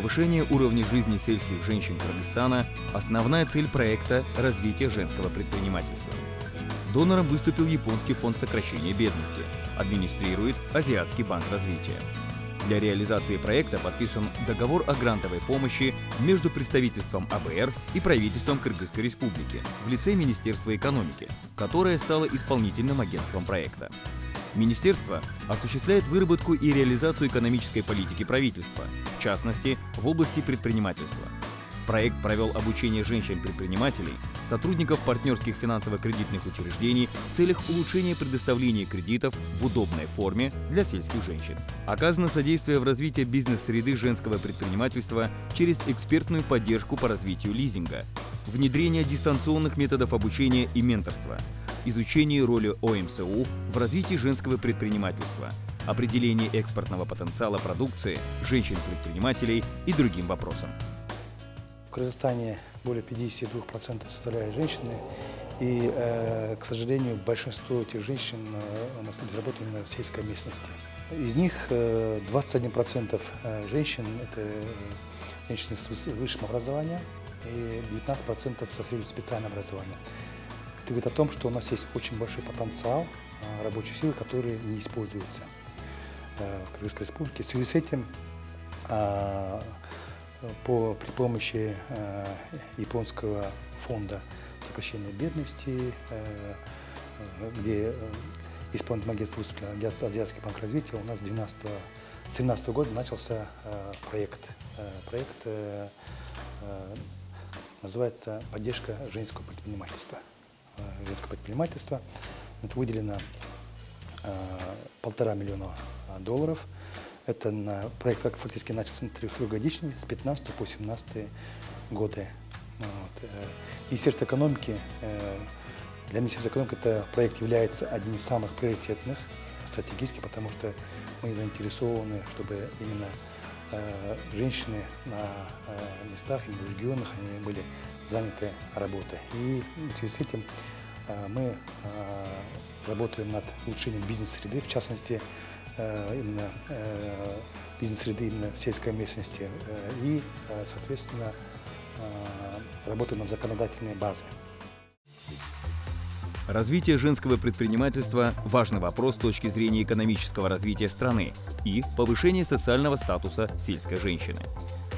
Повышение уровня жизни сельских женщин Кыргызстана – основная цель проекта развития женского предпринимательства. Донором выступил Японский фонд сокращения бедности, администрирует Азиатский банк развития. Для реализации проекта подписан договор о грантовой помощи между представительством АБР и правительством Кыргызской республики в лице Министерства экономики, которое стало исполнительным агентством проекта. Министерство осуществляет выработку и реализацию экономической политики правительства, в частности, в области предпринимательства. Проект провел обучение женщин-предпринимателей, сотрудников партнерских финансово-кредитных учреждений в целях улучшения предоставления кредитов в удобной форме для сельских женщин. Оказано содействие в развитии бизнес-среды женского предпринимательства через экспертную поддержку по развитию лизинга, внедрение дистанционных методов обучения и менторства, изучение роли ОМСУ в развитии женского предпринимательства, определение экспортного потенциала продукции, женщин-предпринимателей и другим вопросам. В Кыргызстане более 52% составляют женщины, и, к сожалению, большинство этих женщин у нас безработны именно в сельской местности. Из них 21% женщин – это женщины с высшим образованием, и 19% со средним специальным образованием. Это говорит о том, что у нас есть очень большой потенциал рабочих сил, которые не используются в Кыргызской республике. В связи с этим при помощи Японского фонда сокращения бедности, где исполнительным агентством выступил Азиатский банк развития, у нас с 2017 года начался проект. Проект называется «Поддержка женского предпринимательства». Это выделено $1,5 миллиона. Это проект фактически начался на трехгодичный, с 15 по 17 годы. Министерство экономики, для Министерства экономики этот проект является одним из самых приоритетных, стратегических, потому что мы заинтересованы, чтобы именно женщины на местах, в регионах, они были заняты работой. И в связи с этим мы работаем над улучшением бизнес-среды, в частности, именно бизнес-среды именно в сельской местности, и, соответственно, работаем над законодательной базой. Развитие женского предпринимательства – важный вопрос с точки зрения экономического развития страны и повышения социального статуса сельской женщины.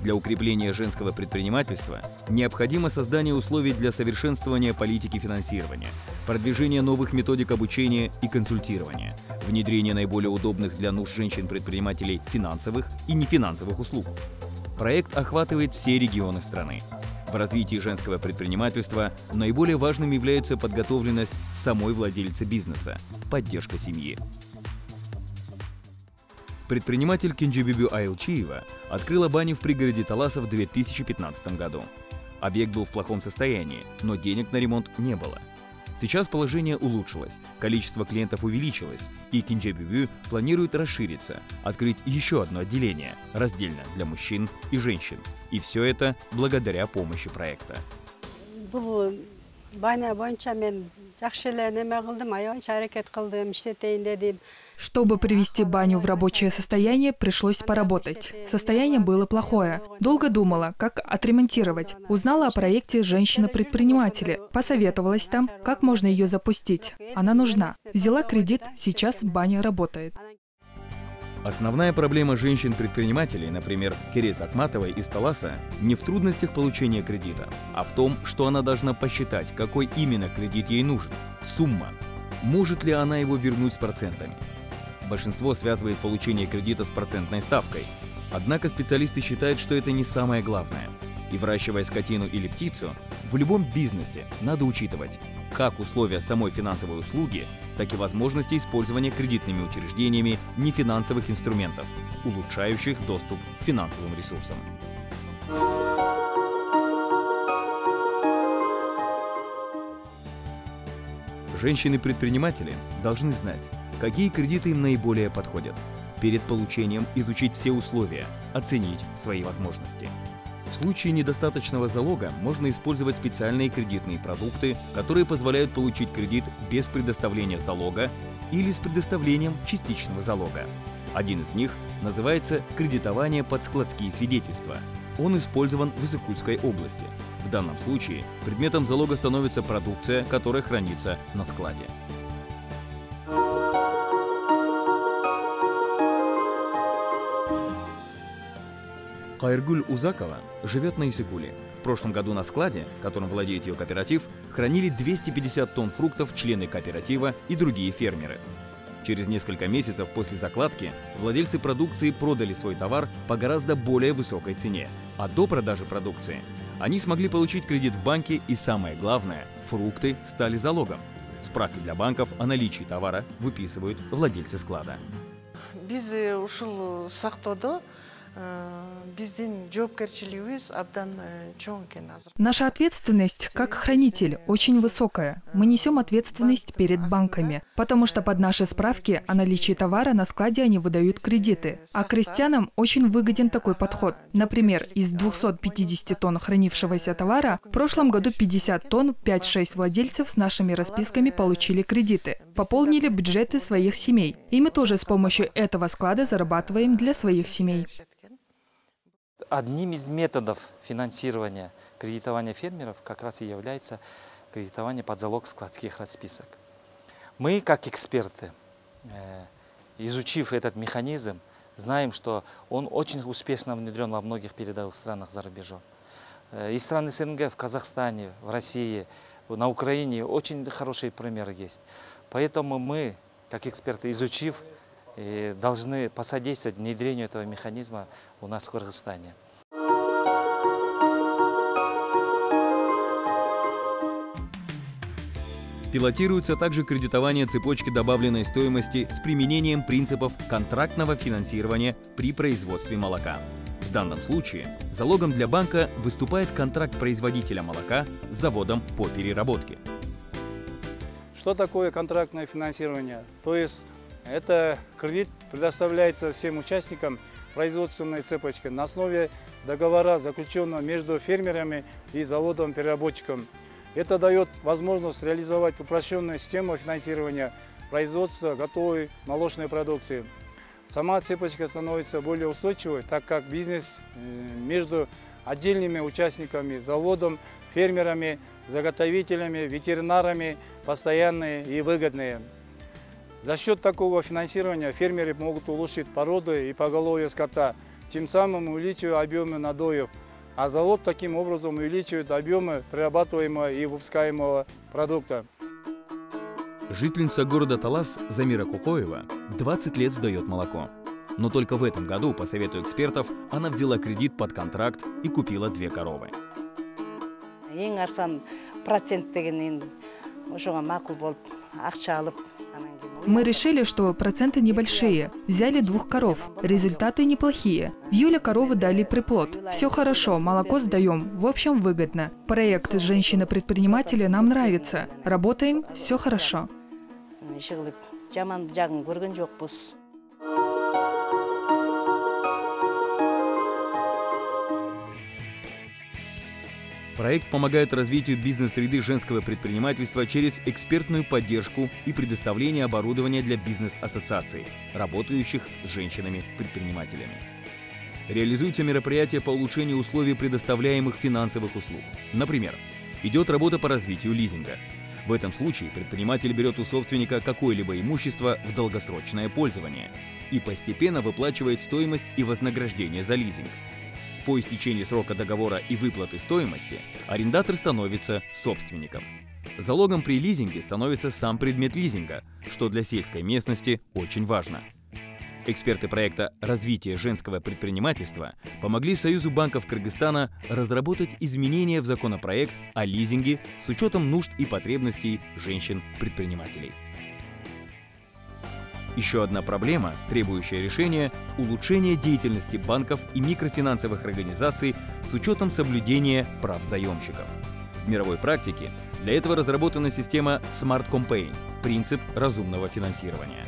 Для укрепления женского предпринимательства необходимо создание условий для совершенствования политики финансирования, продвижения новых методик обучения и консультирования, внедрение наиболее удобных для нужд женщин-предпринимателей финансовых и нефинансовых услуг. Проект охватывает все регионы страны. В развитии женского предпринимательства наиболее важным является подготовленность самой владельца бизнеса, поддержка семьи. Предприниматель Кенжебибю Айлчиева открыла баню в пригороде Таласа в 2015 году. Объект был в плохом состоянии, но денег на ремонт не было. Сейчас положение улучшилось, количество клиентов увеличилось, и Кенжебибю планирует расшириться, открыть еще одно отделение, раздельно для мужчин и женщин. И все это благодаря помощи проекта. Чтобы привести баню в рабочее состояние, пришлось поработать. Состояние было плохое. Долго думала, как отремонтировать. Узнала о проекте женщины-предприниматели. Посоветовалась там, как можно ее запустить. Она нужна. Взяла кредит, сейчас баня работает. Основная проблема женщин-предпринимателей, например, Керез Акматовой из Таласа, не в трудностях получения кредита, а в том, что она должна посчитать, какой именно кредит ей нужен. Сумма. Может ли она его вернуть с процентами? Большинство связывает получение кредита с процентной ставкой. Однако специалисты считают, что это не самое главное. И выращивая скотину или птицу, в любом бизнесе надо учитывать как условия самой финансовой услуги, так и возможности использования кредитными учреждениями нефинансовых инструментов, улучшающих доступ к финансовым ресурсам. Женщины-предприниматели должны знать, какие кредиты им наиболее подходят. Перед получением изучить все условия, оценить свои возможности. В случае недостаточного залога можно использовать специальные кредитные продукты, которые позволяют получить кредит без предоставления залога или с предоставлением частичного залога. Один из них называется «кредитование под складские свидетельства». Он использован в Иссык-Кульской области. В данном случае предметом залога становится продукция, которая хранится на складе. Кайыргуль Узакова живет на Иссык-Куле. В прошлом году на складе, которым владеет ее кооператив, хранили 250 тонн фруктов члены кооператива и другие фермеры. Через несколько месяцев после закладки владельцы продукции продали свой товар по гораздо более высокой цене. А до продажи продукции они смогли получить кредит в банке и, самое главное, фрукты стали залогом. Справки для банков о наличии товара выписывают владельцы склада. Наша ответственность как хранитель очень высокая. Мы несем ответственность перед банками, потому что под наши справки о наличии товара на складе они выдают кредиты. А крестьянам очень выгоден такой подход. Например, из 250 тонн хранившегося товара в прошлом году 50 тонн 5-6 владельцев с нашими расписками получили кредиты, пополнили бюджеты своих семей. И мы тоже с помощью этого склада зарабатываем для своих семей. Одним из методов финансирования кредитования фермеров как раз и является кредитование под залог складских расписок. Мы, как эксперты, изучив этот механизм, знаем, что он очень успешно внедрен во многих передовых странах за рубежом. Из стран СНГ, в Казахстане, в России, на Украине очень хорошие примеры есть. Поэтому мы, как эксперты, изучив, и должны посодействовать внедрению этого механизма у нас в Кыргызстане. Пилотируется также кредитование цепочки добавленной стоимости с применением принципов контрактного финансирования при производстве молока. В данном случае залогом для банка выступает контракт производителя молока с заводом по переработке. Что такое контрактное финансирование? То есть это кредит предоставляется всем участникам производственной цепочки на основе договора, заключенного между фермерами и заводом-переработчиком. Это дает возможность реализовать упрощенную систему финансирования производства готовой молочной продукции. Сама цепочка становится более устойчивой, так как бизнес между отдельными участниками, заводом, фермерами, заготовителями, ветеринарами постоянные и выгодные. За счет такого финансирования фермеры могут улучшить породы и поголовье скота, тем самым увеличивая объемы надоев, а завод таким образом увеличивает объемы перерабатываемого и выпускаемого продукта. Жительница города Талас Замира Кукоева 20 лет сдает молоко. Но только в этом году, по совету экспертов, она взяла кредит под контракт и купила 2 коровы. Мы решили, что проценты небольшие. Взяли 2 коров. Результаты неплохие. В июле коровы дали приплод. Все хорошо, молоко сдаем. В общем, выгодно. Проект «Женщина-предпринимателя» нам нравится. Работаем, все хорошо. Проект помогает развитию бизнес-среды женского предпринимательства через экспертную поддержку и предоставление оборудования для бизнес-ассоциаций, работающих с женщинами-предпринимателями. Реализуются мероприятия по улучшению условий предоставляемых финансовых услуг. Например, идет работа по развитию лизинга. В этом случае предприниматель берет у собственника какое-либо имущество в долгосрочное пользование и постепенно выплачивает стоимость и вознаграждение за лизинг. По истечении срока договора и выплаты стоимости арендатор становится собственником. Залогом при лизинге становится сам предмет лизинга, что для сельской местности очень важно. Эксперты проекта «Развитие женского предпринимательства» помогли Союзу банков Кыргызстана разработать изменения в законопроект о лизинге с учетом нужд и потребностей женщин-предпринимателей. Еще одна проблема, требующая решения – улучшение деятельности банков и микрофинансовых организаций с учетом соблюдения прав заемщиков. В мировой практике для этого разработана система Smart Campaign – принцип разумного финансирования.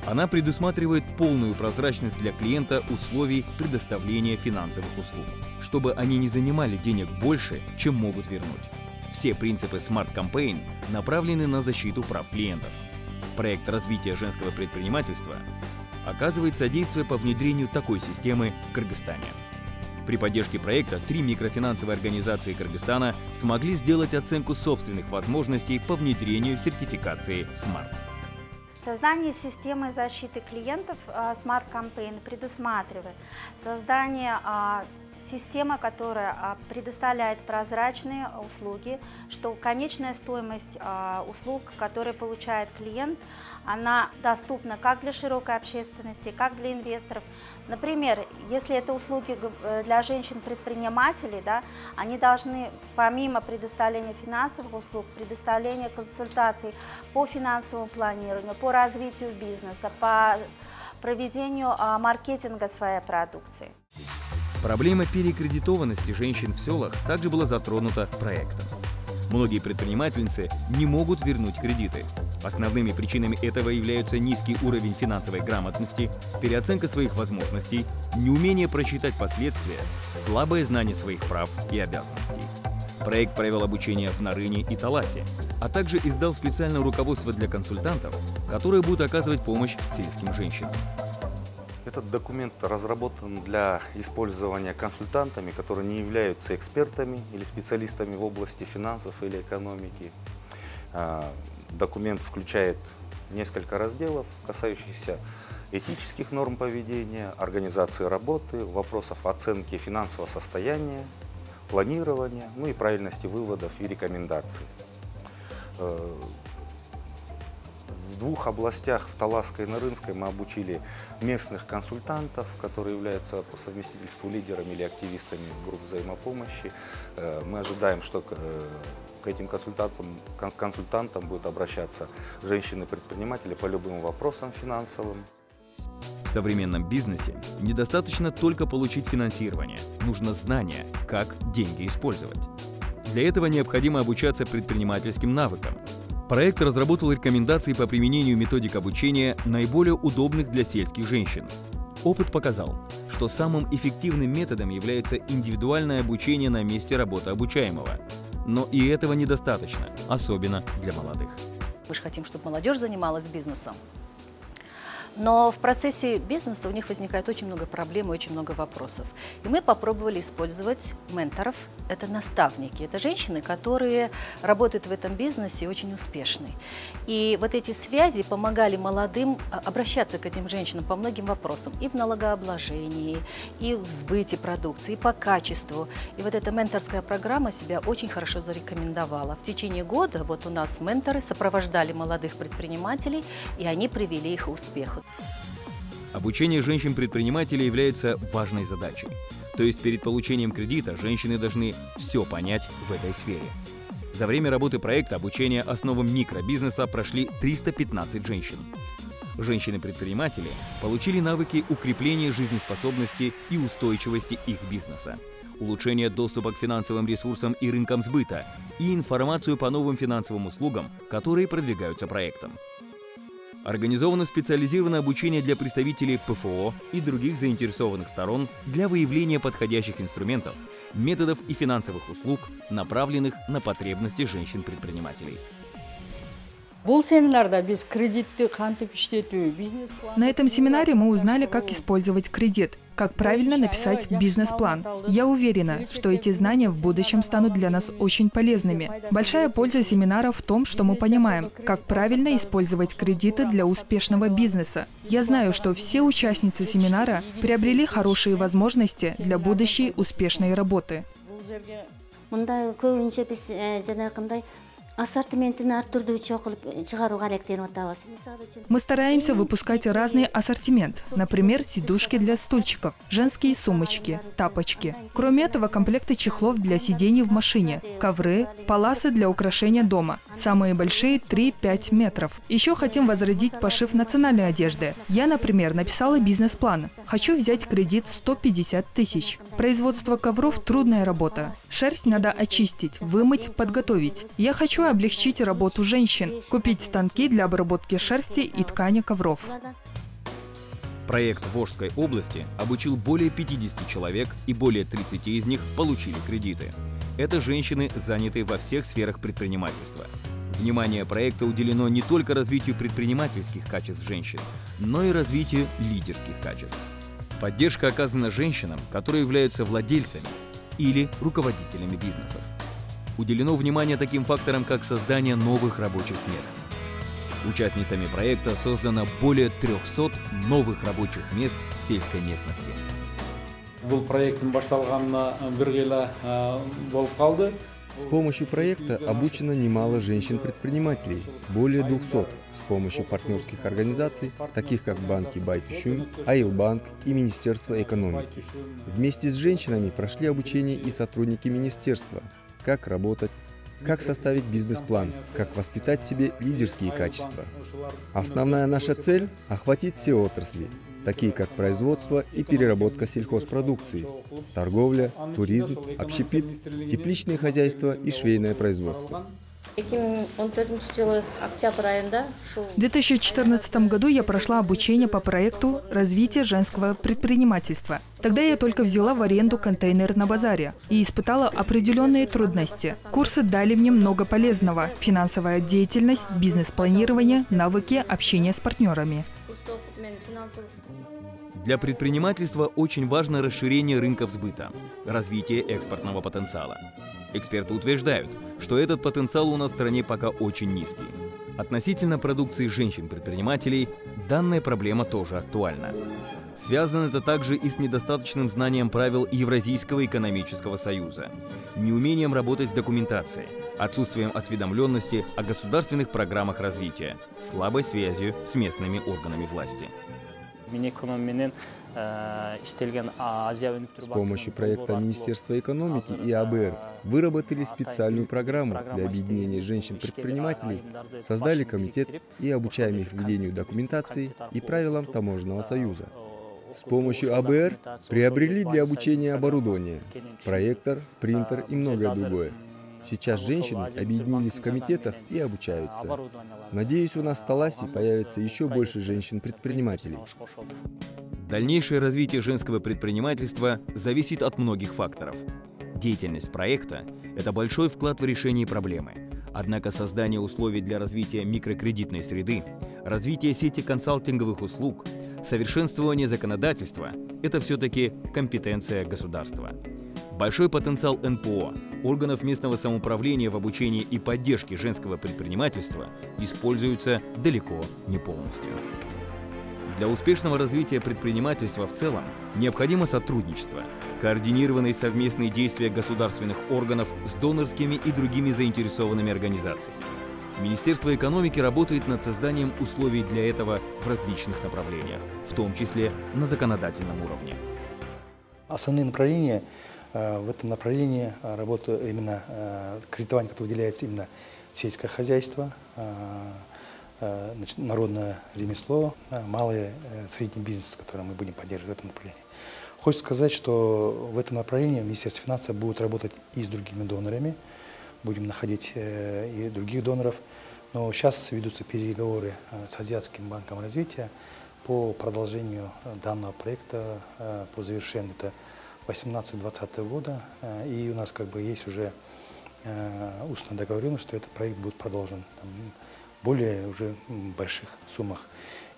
Она предусматривает полную прозрачность для клиента условий предоставления финансовых услуг, чтобы они не занимали денег больше, чем могут вернуть. Все принципы Smart Campaign направлены на защиту прав клиентов. Проект развития женского предпринимательства оказывает содействие по внедрению такой системы в Кыргызстане. При поддержке проекта 3 микрофинансовые организации Кыргызстана смогли сделать оценку собственных возможностей по внедрению сертификации SMART. Создание системы защиты клиентов Smart Campaign предусматривает создание системы, которая предоставляет прозрачные услуги, что конечная стоимость услуг, которые получает клиент, она доступна как для широкой общественности, как для инвесторов. Например, если это услуги для женщин-предпринимателей, да, они должны помимо предоставления финансовых услуг, предоставления консультаций по финансовому планированию, по развитию бизнеса, по проведению маркетинга своей продукции. Проблема перекредитованности женщин в селах также была затронута проектом. Многие предпринимательницы не могут вернуть кредиты. Основными причинами этого являются низкий уровень финансовой грамотности, переоценка своих возможностей, неумение просчитать последствия, слабое знание своих прав и обязанностей. Проект провел обучение в Нарыне и Таласе, а также издал специальное руководство для консультантов, которые будут оказывать помощь сельским женщинам. Этот документ разработан для использования консультантами, которые не являются экспертами или специалистами в области финансов или экономики. Документ включает несколько разделов, касающихся этических норм поведения, организации работы, вопросов оценки финансового состояния, планирования, ну и правильности выводов и рекомендаций. В 2 областях, в Таласской и Нарынской, мы обучили местных консультантов, которые являются по совместительству лидерами или активистами групп взаимопомощи. Мы ожидаем, что к этим консультантам будут обращаться женщины-предприниматели по любым вопросам финансовым. В современном бизнесе недостаточно только получить финансирование, нужно знание, как деньги использовать. Для этого необходимо обучаться предпринимательским навыкам. Проект разработал рекомендации по применению методик обучения, наиболее удобных для сельских женщин. Опыт показал, что самым эффективным методом является индивидуальное обучение на месте работы обучаемого. Но и этого недостаточно, особенно для молодых. Мы же хотим, чтобы молодежь занималась бизнесом. Но в процессе бизнеса у них возникает очень много проблем и очень много вопросов. И мы попробовали использовать менторов. Это наставники, это женщины, которые работают в этом бизнесе очень успешны. И вот эти связи помогали молодым обращаться к этим женщинам по многим вопросам. И в налогообложении, и в сбыте продукции, и по качеству. И вот эта менторская программа себя очень хорошо зарекомендовала. В течение года вот у нас менторы сопровождали молодых предпринимателей, и они привели их к успеху. Обучение женщин-предпринимателей является важной задачей. То есть перед получением кредита женщины должны все понять в этой сфере. За время работы проекта обучения основам микробизнеса прошли 315 женщин. Женщины-предприниматели получили навыки укрепления жизнеспособности и устойчивости их бизнеса, улучшение доступа к финансовым ресурсам и рынкам сбыта и информацию по новым финансовым услугам, которые продвигаются проектом. Организовано специализированное обучение для представителей ПФО и других заинтересованных сторон для выявления подходящих инструментов, методов и финансовых услуг, направленных на потребности женщин-предпринимателей. На этом семинаре мы узнали, как использовать кредит, как правильно написать бизнес-план. Я уверена, что эти знания в будущем станут для нас очень полезными. Большая польза семинара в том, что мы понимаем, как правильно использовать кредиты для успешного бизнеса. Я знаю, что все участницы семинара приобрели хорошие возможности для будущей успешной работы. Мы стараемся выпускать разный ассортимент, например, сидушки для стульчиков, женские сумочки, тапочки. Кроме этого, комплекты чехлов для сидений в машине, ковры, паласы для украшения дома. Самые большие 3-5 метров. Еще хотим возродить пошив национальной одежды. Я, например, написала бизнес-план. Хочу взять кредит 150 тысяч. Производство ковров – трудная работа. Шерсть надо очистить, вымыть, подготовить. Я хочу облегчить работу женщин, купить станки для обработки шерсти и ткани ковров. Проект в Волжской области обучил более 50 человек, и более 30 из них получили кредиты. Это женщины, занятые во всех сферах предпринимательства. Внимание проекта уделено не только развитию предпринимательских качеств женщин, но и развитию лидерских качеств. Поддержка оказана женщинам, которые являются владельцами или руководителями бизнесов. Уделено внимание таким факторам, как создание новых рабочих мест. Участницами проекта создано более 300 новых рабочих мест в сельской местности. С помощью проекта обучено немало женщин-предпринимателей, более 200, с помощью партнерских организаций, таких как банки Байпишум, Айлбанк и Министерство экономики. Вместе с женщинами прошли обучение и сотрудники министерства, как работать, как составить бизнес-план, как воспитать в себе лидерские качества. Основная наша цель – охватить все отрасли, такие как производство и переработка сельхозпродукции, торговля, туризм, общепит, тепличные хозяйства и швейное производство. В 2014 году я прошла обучение по проекту «Развитие женского предпринимательства». Тогда я только взяла в аренду контейнер на базаре и испытала определенные трудности. Курсы дали мне много полезного – финансовая деятельность, бизнес-планирование, навыки общения с партнерами. Для предпринимательства очень важно расширение рынков сбыта, развитие экспортного потенциала. Эксперты утверждают, что этот потенциал у нас в стране пока очень низкий. Относительно продукции женщин-предпринимателей данная проблема тоже актуальна. Связано это также и с недостаточным знанием правил Евразийского экономического союза, неумением работать с документацией, отсутствием осведомленности о государственных программах развития, слабой связью с местными органами власти. С помощью проекта Министерства экономики и АБР выработали специальную программу для объединения женщин-предпринимателей, создали комитет и обучаем их ведению документации и правилам Таможенного союза. С помощью АБР приобрели для обучения оборудование, проектор, принтер и многое другое. Сейчас женщины объединились в комитетах и обучаются. Надеюсь, у нас в Таласе появится еще больше женщин-предпринимателей. Дальнейшее развитие женского предпринимательства зависит от многих факторов. Деятельность проекта – это большой вклад в решение проблемы. Однако создание условий для развития микрокредитной среды, развитие сети консалтинговых услуг, совершенствование законодательства – это все-таки компетенция государства. Большой потенциал НПО, органов местного самоуправления в обучении и поддержке женского предпринимательства используется далеко не полностью. Для успешного развития предпринимательства в целом необходимо сотрудничество, координированные совместные действия государственных органов с донорскими и другими заинтересованными организациями. Министерство экономики работает над созданием условий для этого в различных направлениях, в том числе на законодательном уровне. Основные направления в этом направлении работы именно кредитование, которое выделяется именно сельское хозяйство, народное ремесло, малый и средний бизнес, который мы будем поддерживать в этом направлении. Хочется сказать, что в этом направлении Министерство финансов будет работать и с другими донорами, будем находить и других доноров, но сейчас ведутся переговоры с Азиатским банком развития по продолжению данного проекта, по завершению 2018-2020 года, и у нас есть уже устная договоренность, что этот проект будет продолжен в более уже больших суммах.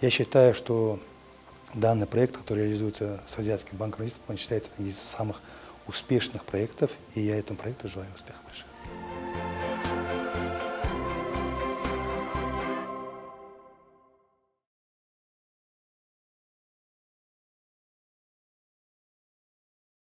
Я считаю, что данный проект, который реализуется с Азиатским банком развития, он считается одним из самых успешных проектов, и я этому проекту желаю успеха большого.